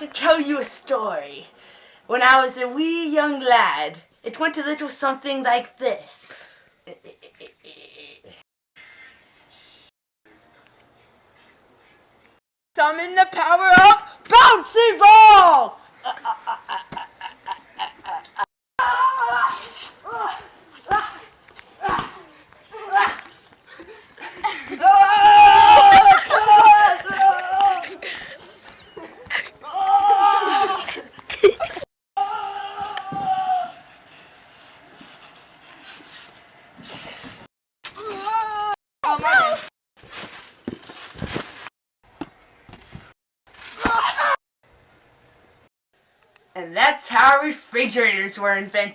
to tell you a story. When I was a wee young lad, it went a little something like this. Summon the power of Bouncy Ball! And that's how refrigerators were invented.